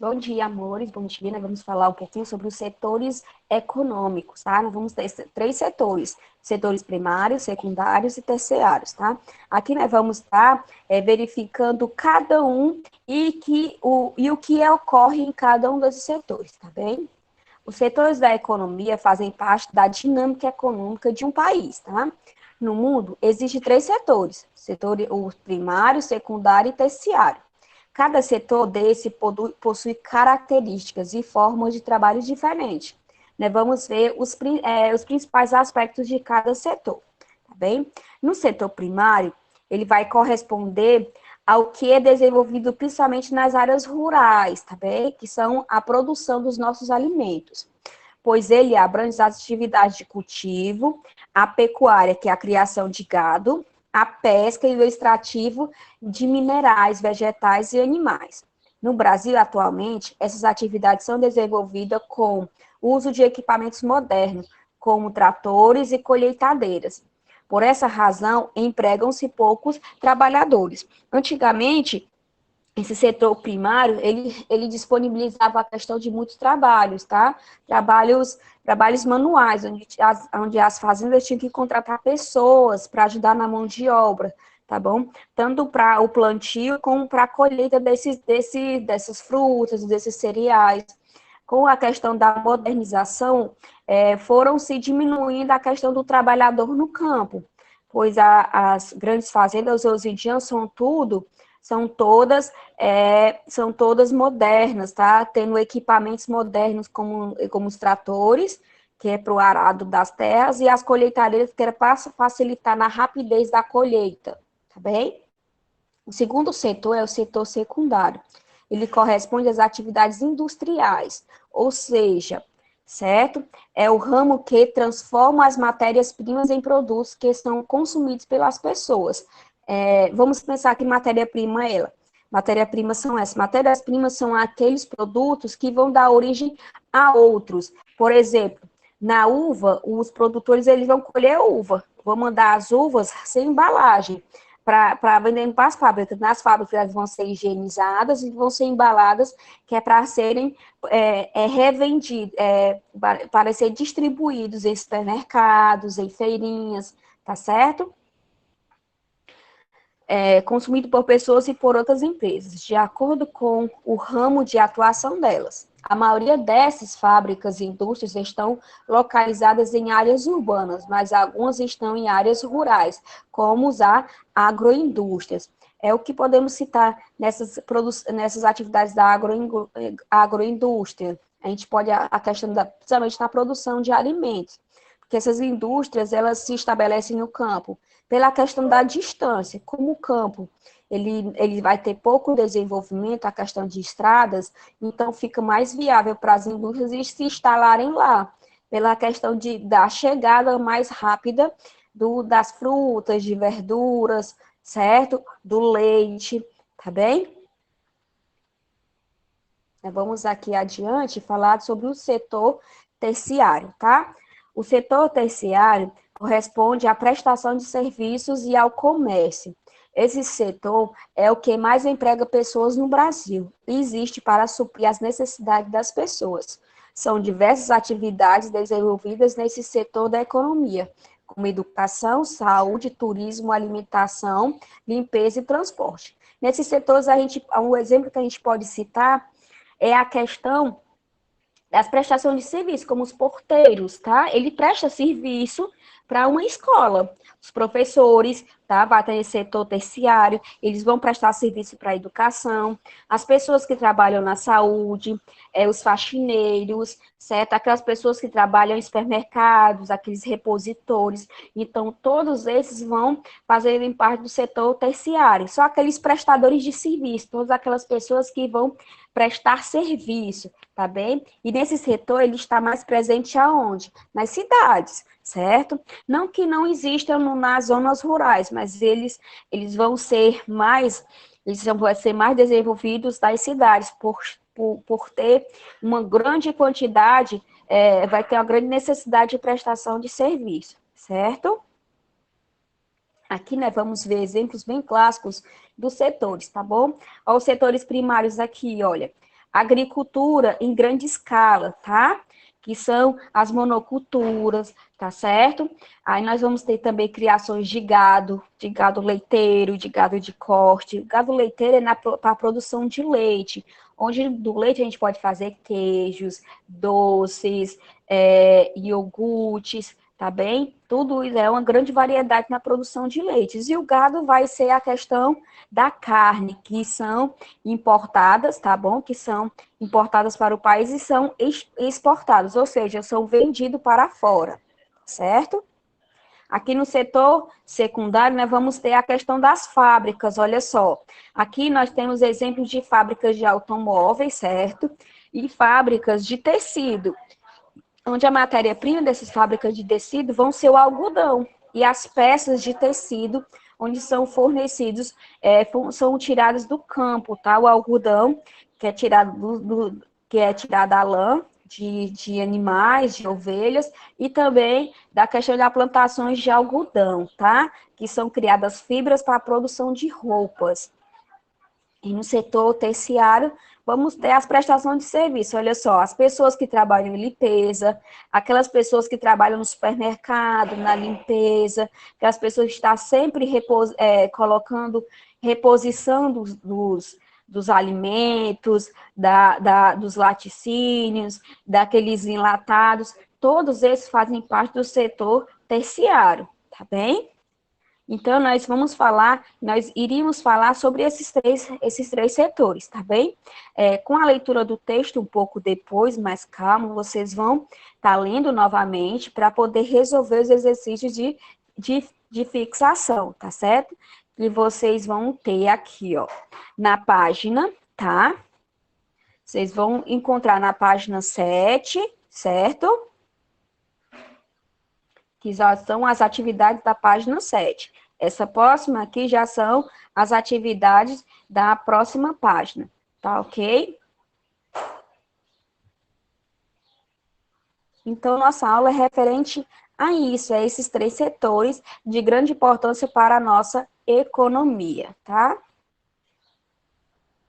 Bom dia, amores. Bom dia. Nós vamos falar um pouquinho sobre os setores econômicos, tá? Nós vamos ter três setores: setores primários, secundários e terciários, tá? Aqui nós vamos estar verificando cada um e o que ocorre em cada um desses setores, tá bem? Os setores da economia fazem parte da dinâmica econômica de um país, tá? No mundo, existem três setores: o primário, secundário e terciário. Cada setor desse possui características e formas de trabalho diferentes. Né? Vamos ver os principais aspectos de cada setor, tá bem? No setor primário, ele vai corresponder ao que é desenvolvido principalmente nas áreas rurais, tá bem? Que são a produção dos nossos alimentos, pois ele abrange as atividades de cultivo, a pecuária, que é a criação de gado, a pesca e o extrativo de minerais, vegetais e animais. No Brasil, atualmente, essas atividades são desenvolvidas com o uso de equipamentos modernos, como tratores e colheitadeiras. Por essa razão, empregam-se poucos trabalhadores. Antigamente, esse setor primário, ele disponibilizava a questão de muitos trabalhos, tá? Trabalhos manuais, onde as fazendas tinham que contratar pessoas para ajudar na mão de obra, tá bom? Tanto para o plantio como para a colheita dessas frutas, desses cereais. Com a questão da modernização, foram se diminuindo a questão do trabalhador no campo, pois as grandes fazendas hoje em dia são todas modernas, tá? Tendo equipamentos modernos como os tratores, que é para o arado das terras, e as colheitadeiras, que era para facilitar na rapidez da colheita, tá bem? O segundo setor é o setor secundário. Ele corresponde às atividades industriais, ou seja, certo? É o ramo que transforma as matérias-primas em produtos que são consumidos pelas pessoas. Vamos pensar que matéria-prima é ela. Matérias-primas são essas. Matérias-primas são aqueles produtos que vão dar origem a outros. Por exemplo, na uva, os produtores eles vão colher uva, vão mandar as uvas sem embalagem para vender para as fábricas. Nas fábricas elas vão ser higienizadas e vão ser embaladas, que é para serem revendidos, para ser distribuídos em supermercados, em feirinhas, tá certo? Consumido por pessoas e por outras empresas, de acordo com o ramo de atuação delas. A maioria dessas fábricas e indústrias estão localizadas em áreas urbanas, mas algumas estão em áreas rurais, como as agroindústrias. É o que podemos citar nessas atividades da agroindústria. A gente pode, a questão principalmente na produção de alimentos, porque essas indústrias, elas se estabelecem no campo, pela questão da distância, como o campo ele vai ter pouco desenvolvimento, a questão de estradas, então fica mais viável para as indústrias se instalarem lá, pela questão da chegada mais rápida das frutas, de verduras, certo? Do leite, tá bem? Vamos aqui adiante falar sobre o setor terciário, tá? O setor terciário corresponde à prestação de serviços e ao comércio. Esse setor é o que mais emprega pessoas no Brasil e existe para suprir as necessidades das pessoas. São diversas atividades desenvolvidas nesse setor da economia, como educação, saúde, turismo, alimentação, limpeza e transporte. Nesses setores, um exemplo que a gente pode citar é a questão das prestações de serviço, como os porteiros, tá? Ele presta serviço para uma escola. Os professores, tá? Vai ter setor terciário, eles vão prestar serviço para a educação. As pessoas que trabalham na saúde, os faxineiros, certo? Aquelas pessoas que trabalham em supermercados, aqueles repositores. Então, todos esses vão fazerem parte do setor terciário. Só aqueles prestadores de serviço, todas aquelas pessoas que vão prestar serviço, tá bem? E nesse setor ele está mais presente aonde? Nas cidades, certo? Não que não existam nas zonas rurais, mas eles vão ser mais, vão ser mais desenvolvidos nas cidades, por ter uma grande quantidade, vai ter uma grande necessidade de prestação de serviço, certo? Aqui, né, vamos ver exemplos bem clássicos dos setores, tá bom? Olha os setores primários aqui, olha. agricultura em grande escala, tá? Que são as monoculturas, tá certo? Aí nós vamos ter também criações de gado leiteiro, de gado de corte. O gado leiteiro é para a produção de leite, onde do leite a gente pode fazer queijos, doces, iogurtes, tá bem? Tudo isso é uma grande variedade na produção de leites. E o gado vai ser a questão da carne, que são importadas, tá bom? Que são importadas para o país e são exportadas, ou seja, são vendidos para fora, certo? Aqui no setor secundário, nós vamos ter a questão das fábricas, olha só. Aqui nós temos exemplos de fábricas de automóveis, certo? E fábricas de tecido, onde a matéria-prima dessas fábricas de tecido vão ser o algodão e as peças de tecido, onde são fornecidos, são tiradas do campo, tá? O algodão, que é tirado que é tirado da lã de animais, de ovelhas, e também da questão das plantações de algodão, tá? Que são criadas fibras para a produção de roupas. E no setor terciário, vamos ter as prestações de serviço. Olha só, as pessoas que trabalham em limpeza, aquelas pessoas que trabalham no supermercado, na limpeza, aquelas pessoas que estão sempre colocando reposição dos alimentos, dos laticínios, daqueles enlatados, todos esses fazem parte do setor terciário, tá bem? Então, nós iríamos falar sobre esses três setores, tá bem? Com a leitura do texto um pouco depois, mais calmo, vocês vão estar lendo novamente para poder resolver os exercícios de fixação, tá certo? E vocês vão ter aqui, ó, na página, tá? Vocês vão encontrar na página 7, certo? Que já são as atividades da página 7. Essa próxima aqui já são as atividades da próxima página, tá ok? Então, nossa aula é referente a isso, a esses três setores de grande importância para a nossa economia, tá?